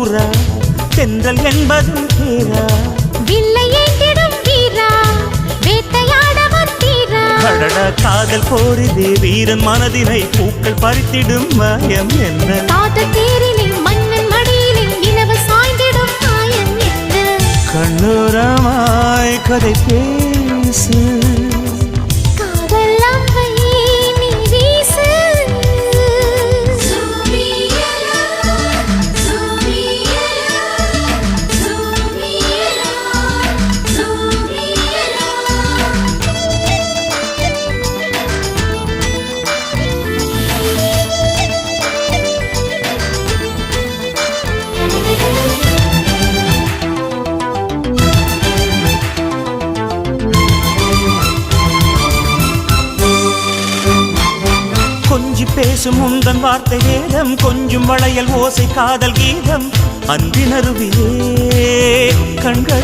ஊரா தென்றல் என்பது பேரா வில்லையேந்திடும் வீரா வேட்டையாட வந்தீரா கடடா காதல் போரிதே வீரன் மனதினை பூக்கள் பறித்திடும் மாயம் என்ன காதல் தேரிலே மன்னன் மடியிலே நிலவு சாய்ந்திடும் மாயம் என்ன கண்ணோரமாய் கதை பேசு காதல் அம்பை நீ வீசு கொஞ்சி பேசும் உந்தன் வார்த்தை வேதம் கொஞ்சம் வளையல் ஓசை காதல் கீதம் அன்பினருவியே கண்கள்